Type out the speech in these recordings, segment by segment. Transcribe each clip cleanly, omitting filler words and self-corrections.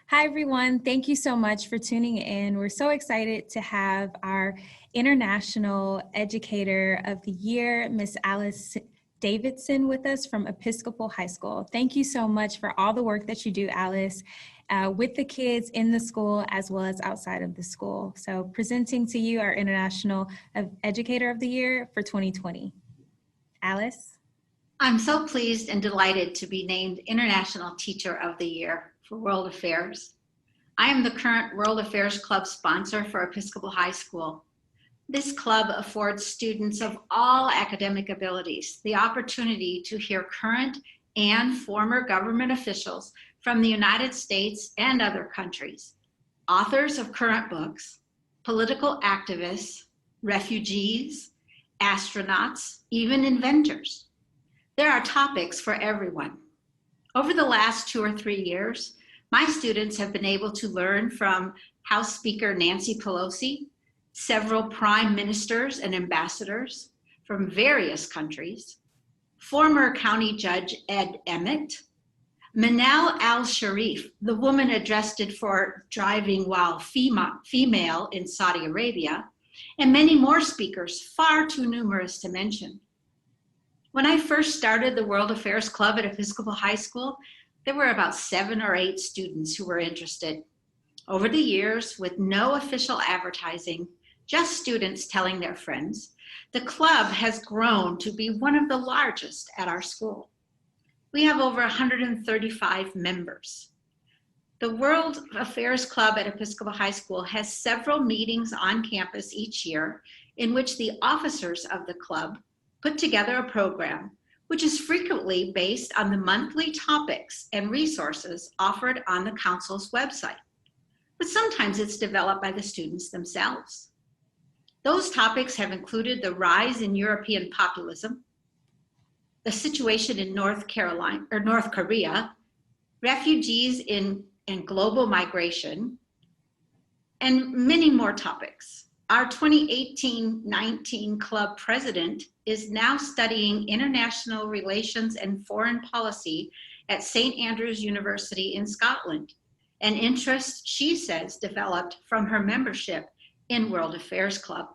Hi, everyone. Thank you so much for tuning in. We're so excited to have our International Educator of the Year, Miss Alice Davidson, with us from Episcopal High School. Thank you so much for all the work that you do, Alice, with the kids in the school as well as outside of the school. So presenting to you our International Educator of the Year for 2020. Alice? I'm so pleased and delighted to be named International Teacher of the Year for World Affairs. I am the current World Affairs Club sponsor for Episcopal High School. This club affords students of all academic abilities the opportunity to hear current and former government officials from the United States and other countries, authors of current books, political activists, refugees, astronauts, even inventors. There are topics for everyone. Over the last 2 or 3 years, my students have been able to learn from House Speaker Nancy Pelosi, several prime ministers and ambassadors from various countries, former County Judge Ed Emmett, Manal al-Sharif, the woman arrested for driving while female in Saudi Arabia, and many more speakers, far too numerous to mention. When I first started the World Affairs Club at Episcopal High School, there were about 7 or 8 students who were interested. Over the years, with no official advertising, just students telling their friends, the club has grown to be one of the largest at our school. We have over 135 members. The World Affairs Club at Episcopal High School has several meetings on campus each year in which the officers of the club put together a program which is frequently based on the monthly topics and resources offered on the council's website, but sometimes it's developed by the students themselves. Those topics have included the rise in European populism, the situation in North Korea, refugees and global migration, and many more topics. Our 2018-19 club president is now studying international relations and foreign policy at St. Andrews University in Scotland, an interest she says developed from her membership in World Affairs Club.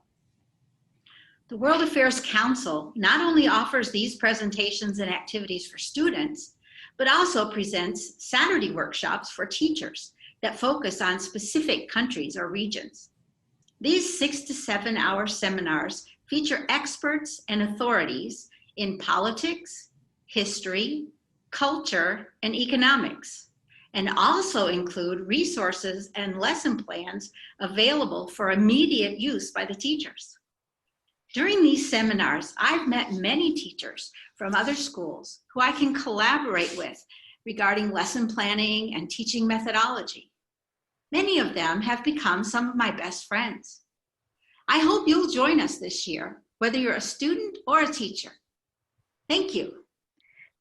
The World Affairs Council not only offers these presentations and activities for students, but also presents Saturday workshops for teachers that focus on specific countries or regions. These 6 to 7 hour seminars feature experts and authorities in politics, history, culture, and economics, and also include resources and lesson plans available for immediate use by the teachers. During these seminars, I've met many teachers from other schools who I can collaborate with regarding lesson planning and teaching methodology. Many of them have become some of my best friends. I hope you'll join us this year, whether you're a student or a teacher. Thank you.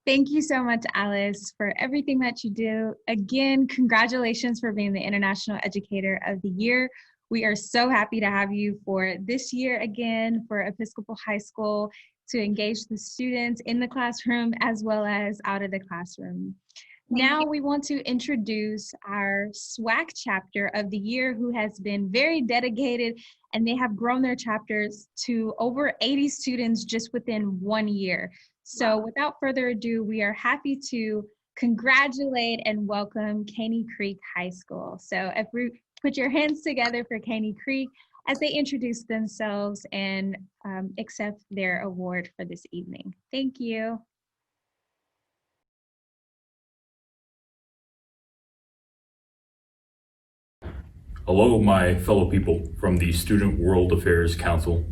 Thank you so much, Alice, for everything that you do. Again, congratulations for being the International Educator of the Year. We are so happy to have you for this year again for Episcopal High School to engage the students in the classroom as well as out of the classroom. Now we want to introduce our SWAC Chapter of the Year, who has been very dedicated, and they have grown their chapters to over 80 students just within 1 year. So without further ado, we are happy to congratulate and welcome Caney Creek High School. So if we put your hands together for Caney Creek as they introduce themselves and accept their award for this evening. Thank you. Hello, my fellow people from the Student World Affairs Council.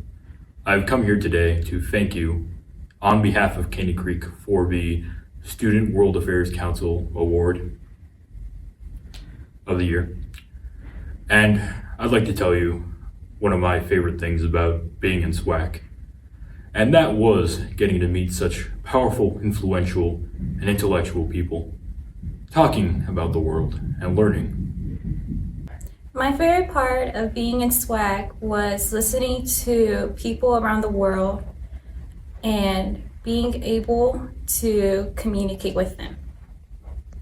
I've come here today to thank you on behalf of Caney Creek for the Student World Affairs Council Award of the Year. And I'd like to tell you one of my favorite things about being in SWAC, and that was getting to meet such powerful, influential, and intellectual people, talking about the world and learning. My favorite part of being in SWAC was listening to people around the world and being able to communicate with them.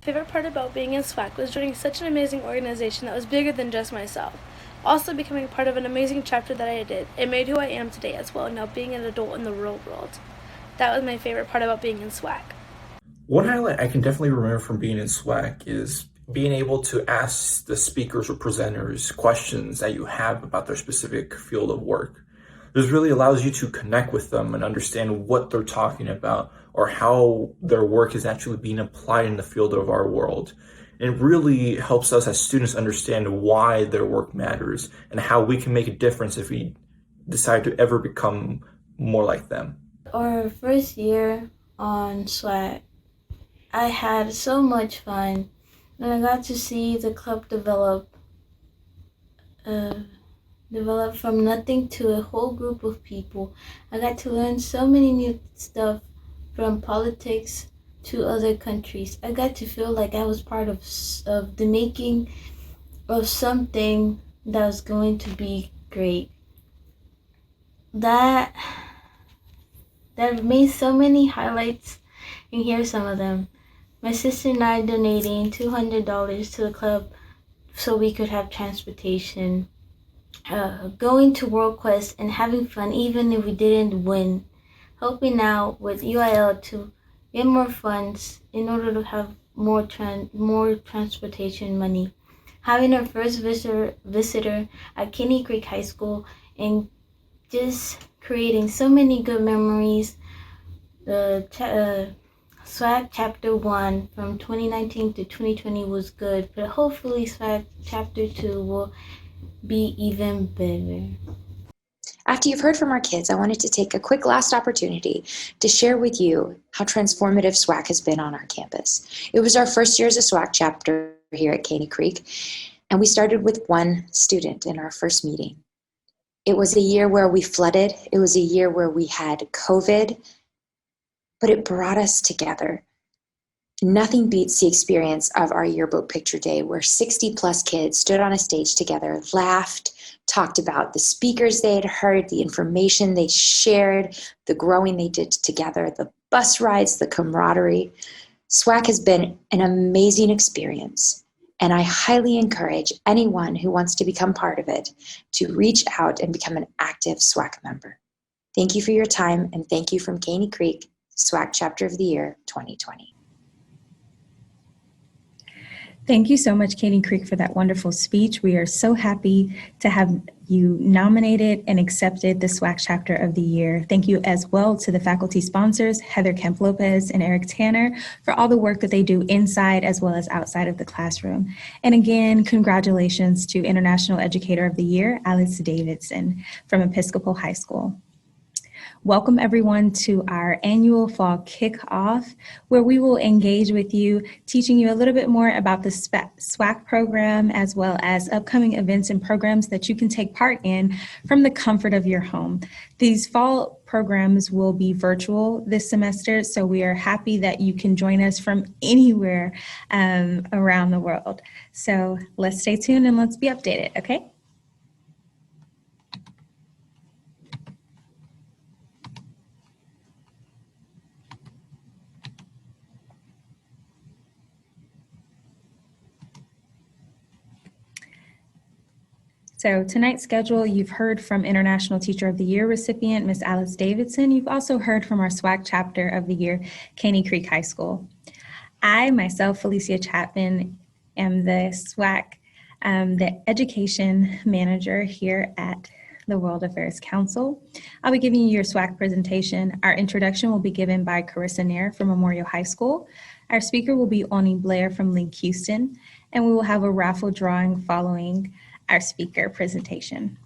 Favorite part about being in SWAC was joining such an amazing organization that was bigger than just myself. Also becoming part of an amazing chapter that I did. It made who I am today as well, now being an adult in the real world. That was my favorite part about being in SWAC. One highlight I can definitely remember from being in SWAC is being able to ask the speakers or presenters questions that you have about their specific field of work. This really allows you to connect with them and understand what they're talking about or how their work is actually being applied in the field of our world. And it really helps us as students understand why their work matters and how we can make a difference if we decide to ever become more like them. Our first year on SWAC, I had so much fun, and I got to see the club develop from nothing to a whole group of people. I got to learn so many new stuff, from politics to other countries. I got to feel like I was part of the making of something that was going to be great. That made so many highlights, and here's some of them. My sister and I donating $200 to the club so we could have transportation. Going to World Quest and having fun even if we didn't win. Helping out with UIL to get more funds in order to have more transportation money. Having our first visitor at Caney Creek High School and just creating so many good memories. The SWAC Chapter 1 from 2019 to 2020 was good, but hopefully SWAC Chapter 2 will be even better. After you've heard from our kids, I wanted to take a quick last opportunity to share with you how transformative SWAC has been on our campus. It was our first year as a SWAC chapter here at Caney Creek, and we started with one student in our first meeting. It was a year where we flooded. It was a year where we had COVID, but it brought us together. Nothing beats the experience of our yearbook picture day where 60 plus kids stood on a stage together, laughed, talked about the speakers they had heard, the information they shared, the growing they did together, the bus rides, the camaraderie. SWAC has been an amazing experience, and I highly encourage anyone who wants to become part of it to reach out and become an active SWAC member. Thank you for your time, and thank you from Caney Creek, SWAC Chapter of the Year 2020. Thank you so much, Caney Creek, for that wonderful speech. We are so happy to have you nominated and accepted the SWAC Chapter of the Year. Thank you as well to the faculty sponsors, Heather Kemp-Lopez and Eric Tanner, for all the work that they do inside as well as outside of the classroom. And again, congratulations to International Educator of the Year, Alice Davidson from Episcopal High School. Welcome everyone to our annual fall kickoff, where we will engage with you, teaching you a little bit more about the SWAC program, as well as upcoming events and programs that you can take part in from the comfort of your home. These fall programs will be virtual this semester, so we are happy that you can join us from anywhere around the world. So let's stay tuned and let's be updated, okay? So tonight's schedule, you've heard from International Teacher of the Year recipient, Ms. Alice Davidson. You've also heard from our SWAC Chapter of the Year, Caney Creek High School. I, myself, Felicia Chapman, am the SWAC, the Education Manager here at the World Affairs Council. I'll be giving you your SWAC presentation. Our introduction will be given by Carissa Nair from Memorial High School. Our speaker will be Oni Blair from Link Houston, and we will have a raffle drawing following our speaker presentation.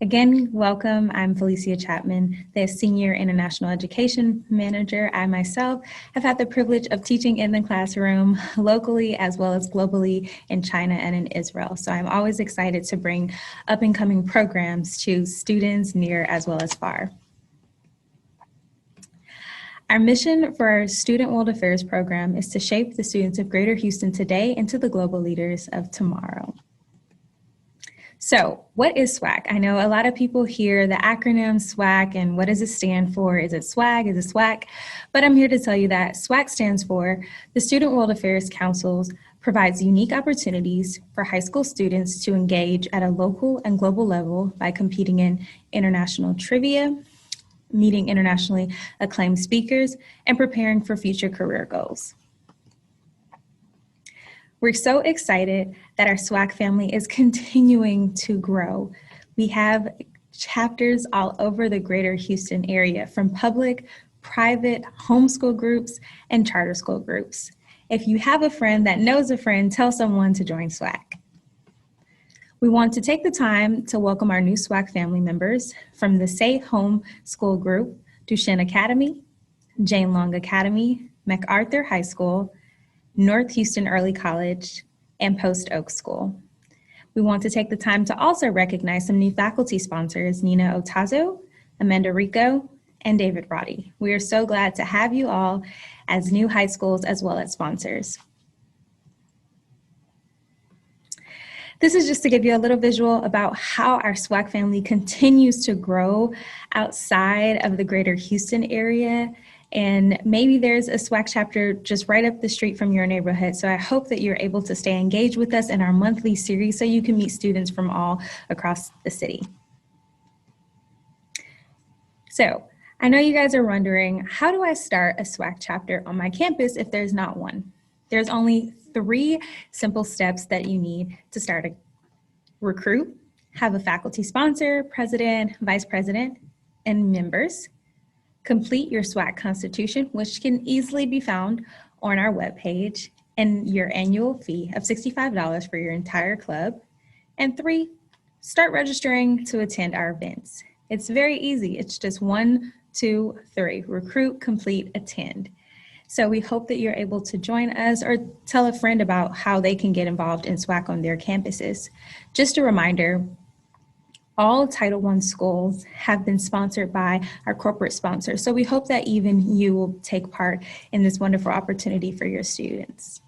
Again, welcome. I'm Felicia Chapman, the Senior International Education Manager. I myself have had the privilege of teaching in the classroom locally as well as globally in China and in Israel. So I'm always excited to bring up and coming programs to students near as well as far. Our mission for our Student World Affairs program is to shape the students of Greater Houston today into the global leaders of tomorrow. So what is SWAC? I know a lot of people hear the acronym SWAC and what does it stand for? Is it SWAG? Is it SWAC? But I'm here to tell you that SWAC stands for the Student World Affairs Councils provides unique opportunities for high school students to engage at a local and global level by competing in international trivia, meeting internationally acclaimed speakers, and preparing for future career goals. We're so excited that our SWAC family is continuing to grow. We have chapters all over the greater Houston area, from public, private, homeschool groups, and charter school groups. If you have a friend that knows a friend, tell someone to join SWAC. We want to take the time to welcome our new SWAC family members from the Say Home School Group, Duchesne Academy, Jane Long Academy, MacArthur High School, North Houston Early College, and Post Oak School. We want to take the time to also recognize some new faculty sponsors, Nina Otazo, Amanda Rico, and David Roddy. We are so glad to have you all as new high schools as well as sponsors. This is just to give you a little visual about how our SWAC family continues to grow outside of the greater Houston area. And maybe there's a SWAC chapter just right up the street from your neighborhood. So I hope that you're able to stay engaged with us in our monthly series so you can meet students from all across the city. So I know you guys are wondering, how do I start a SWAC chapter on my campus if there's not one? There's only 3 simple steps that you need to start a recruit, have a faculty sponsor, president, vice president, and members. Complete your SWAC constitution, which can easily be found on our webpage, and your annual fee of $65 for your entire club. And 3, start registering to attend our events. It's very easy. It's just 1, 2, 3, recruit, complete, attend. So we hope that you're able to join us or tell a friend about how they can get involved in SWAC on their campuses. Just a reminder, all Title I schools have been sponsored by our corporate sponsors. So we hope that even you will take part in this wonderful opportunity for your students.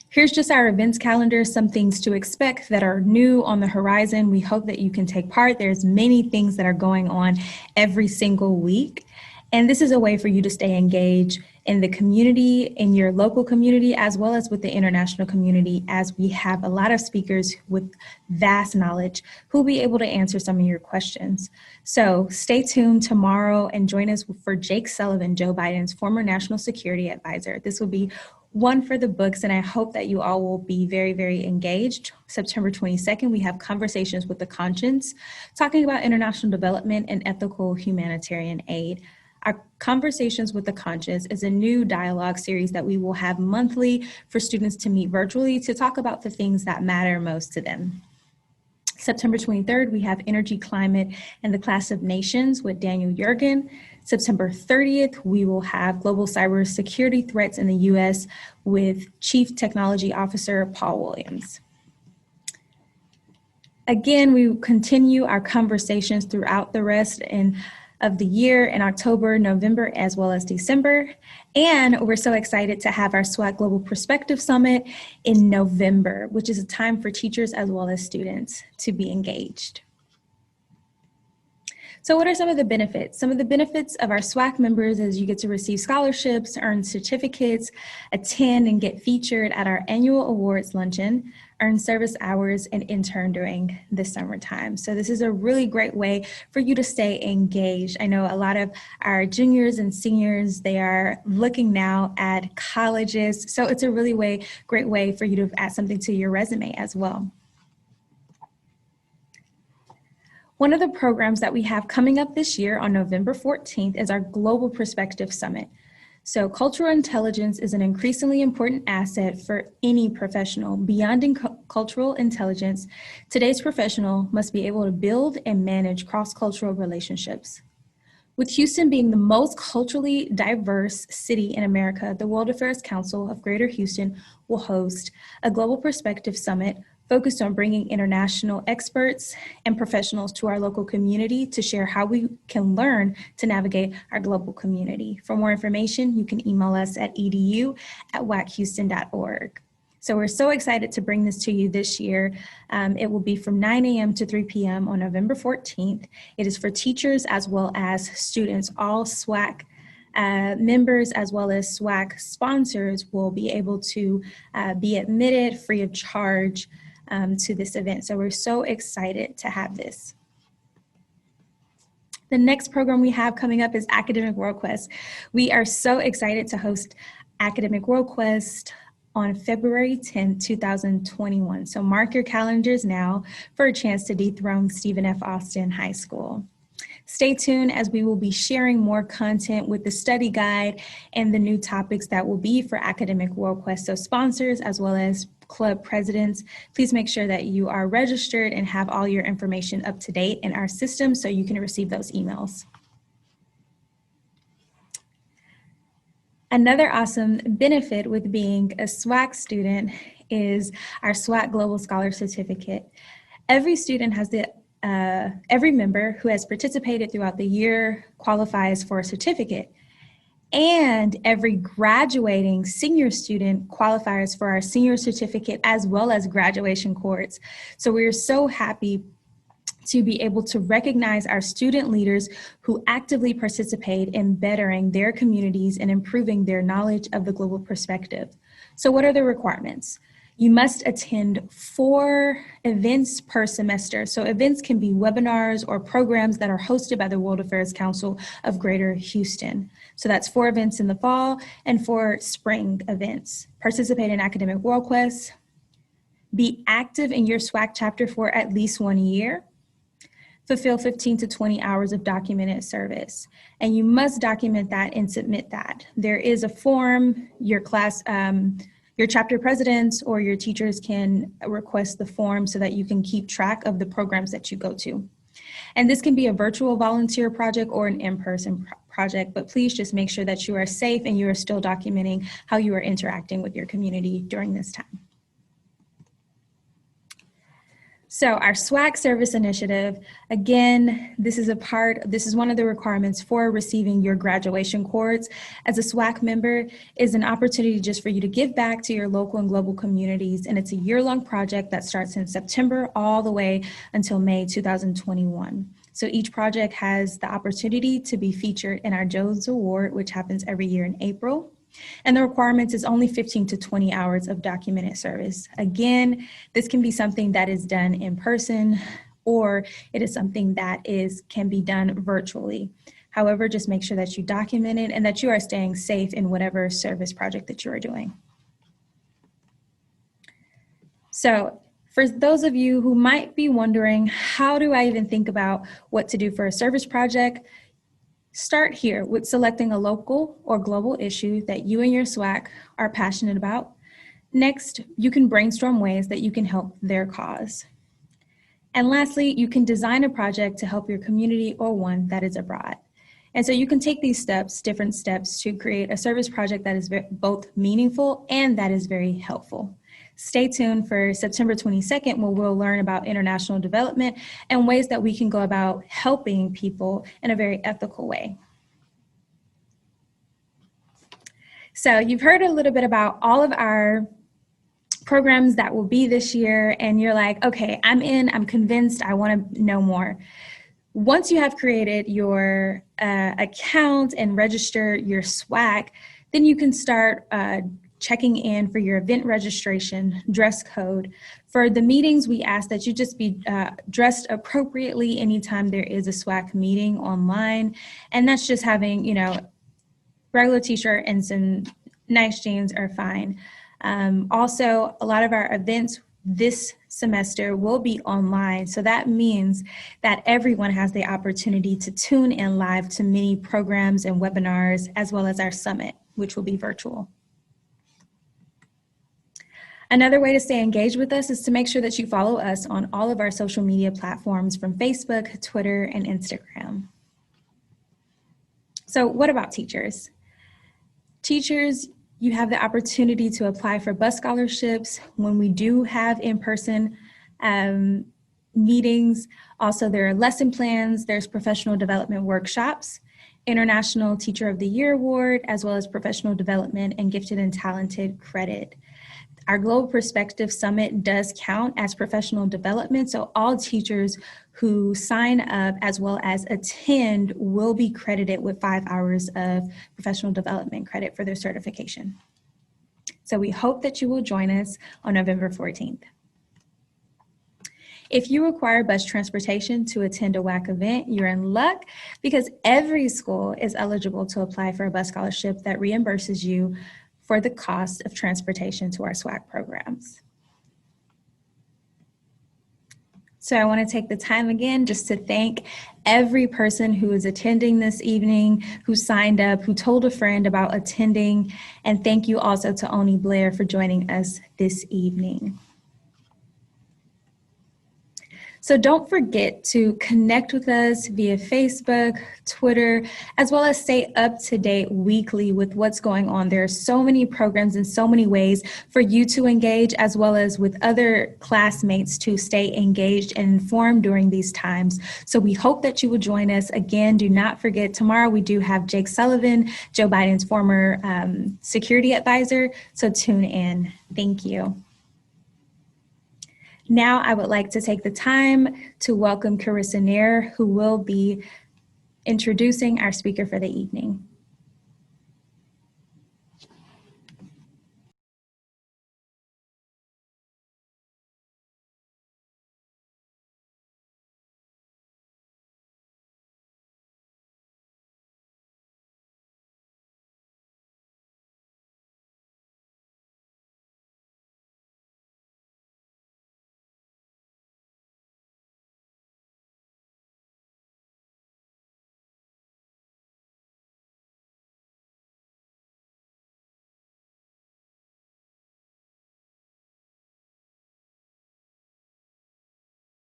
Here's just our events calendar, some things to expect that are new on the horizon. We hope that you can take part. There's many things that are going on every single week. And this is a way for you to stay engaged in the community, in your local community, as well as with the international community, as we have a lot of speakers with vast knowledge who will be able to answer some of your questions. So stay tuned tomorrow and join us for Jake Sullivan, Joe Biden's former national security advisor. This will be one for the books, and I hope that you all will be very, very engaged. September 22nd, we have Conversations with the Conscience, talking about international development and ethical humanitarian aid. Our Conversations with the Conscious is a new dialogue series that we will have monthly for students to meet virtually to talk about the things that matter most to them. September 23rd, we have Energy, Climate, and the Class of Nations with Daniel Yergin. September 30th, we will have Global Cybersecurity Threats in the U.S. with Chief Technology Officer Paul Williams. Again, we continue our conversations throughout the rest of the year in October, November, as well as December. And we're so excited to have our SWAC Global Perspective Summit in November, which is a time for teachers as well as students to be engaged. So what are some of the benefits? Some of the benefits of our SWAC members is you get to receive scholarships, earn certificates, attend and get featured at our annual awards luncheon, earn service hours, and intern during the summertime. So this is a really great way for you to stay engaged. I know a lot of our juniors and seniors, they are looking now at colleges. So it's a really great way for you to add something to your resume as well. One of the programs that we have coming up this year on November 14th is our Global Perspective Summit. So cultural intelligence is an increasingly important asset for any professional. Beyond cultural intelligence, today's professional must be able to build and manage cross-cultural relationships. With Houston being the most culturally diverse city in America, the World Affairs Council of Greater Houston will host a Global Perspective Summit focused on bringing international experts and professionals to our local community to share how we can learn to navigate our global community. For more information, you can email us at edu@wachouston.org. So we're so excited to bring this to you this year. It will be from 9 a.m. to 3 p.m. on November 14th. It is for teachers as well as students. All SWAC members as well as SWAC sponsors will be able to be admitted free of charge to this event. So we're so excited to have this. The next program we have coming up is Academic World Quest. We are so excited to host Academic World Quest on February 10th, 2021. So mark your calendars now for a chance to dethrone Stephen F. Austin High School. Stay tuned as we will be sharing more content with the study guide and the new topics that will be for Academic World Quest. So sponsors as well as club presidents, please make sure that you are registered and have all your information up to date in our system so you can receive those emails. Another awesome benefit with being a SWAC student is our SWAC Global Scholar Certificate. Every student has every member who has participated throughout the year qualifies for a certificate, and every graduating senior student qualifies for our senior certificate as well as graduation courts. So we're so happy to be able to recognize our student leaders who actively participate in bettering their communities and improving their knowledge of the global perspective. So what are the requirements? You must attend 4 events per semester. So events can be webinars or programs that are hosted by the World Affairs Council of Greater Houston. So that's 4 events in the fall and 4 spring events. Participate in Academic World Quest. Be active in your SWAC chapter for at least 1 year. Fulfill 15 to 20 hours of documented service. And you must document that and submit that. There is a form, your chapter presidents or your teachers can request the form so that you can keep track of the programs that you go to. And this can be a virtual volunteer project or an in-person project, but please just make sure that you are safe and you are still documenting how you are interacting with your community during this time. So our SWAC service initiative, again, this is one of the requirements for receiving your graduation cords. As a SWAC member is an opportunity just for you to give back to your local and global communities. And it's a year-long project that starts in September all the way until May 2021. So each project has the opportunity to be featured in our Jones Award, which happens every year in April. And the requirements is only 15 to 20 hours of documented service. Again, this can be something that is done in person, or it is something that can be done virtually. However, just make sure that you document it and that you are staying safe in whatever service project that you are doing. So for those of you who might be wondering, how do I even think about what to do for a service project? Start here with selecting a local or global issue that you and your SWAC are passionate about. Next, you can brainstorm ways that you can help their cause. And lastly, you can design a project to help your community or one that is abroad. And so you can take these different steps to create a service project that is both meaningful and that is very helpful. Stay tuned for September 22nd, where we'll learn about international development and ways that we can go about helping people in a very ethical way. So you've heard a little bit about all of our programs that will be this year, and you're like, okay, I'm convinced, I want to know more. Once you have created your account and register your SWAC, then you can start checking in for your event registration, dress code. For the meetings, we ask that you just be dressed appropriately anytime there is a SWAC meeting online. And that's just having, regular t-shirt and some nice jeans are fine. Also, a lot of our events this semester will be online. So that means that everyone has the opportunity to tune in live to many programs and webinars, as well as our summit, which will be virtual. Another way to stay engaged with us is to make sure that you follow us on all of our social media platforms from Facebook, Twitter, and Instagram. So what about teachers? Teachers, you have the opportunity to apply for bus scholarships when we do have in-person meetings. Also, there are lesson plans, there's professional development workshops, International Teacher of the Year Award, as well as professional development and gifted and talented credit. Our Global Perspective Summit does count as professional development, so all teachers who sign up as well as attend will be credited with 5 hours of professional development credit for their certification. So we hope that you will join us on November 14th. If you require bus transportation to attend a WAC event, you're in luck because every school is eligible to apply for a bus scholarship that reimburses you for the cost of transportation to our SWAC programs. So I want to take the time again just to thank every person who is attending this evening, who signed up, who told a friend about attending, and thank you also to Oni Blair for joining us this evening. So don't forget to connect with us via Facebook, Twitter, as well as stay up to date weekly with what's going on. There are so many programs and so many ways for you to engage, as well as with other classmates to stay engaged and informed during these times. So we hope that you will join us. Again, do not forget, tomorrow we do have Jake Sullivan, Joe Biden's former security advisor. So tune in. Thank you. Now I would like to take the time to welcome Carissa Nair, who will be introducing our speaker for the evening.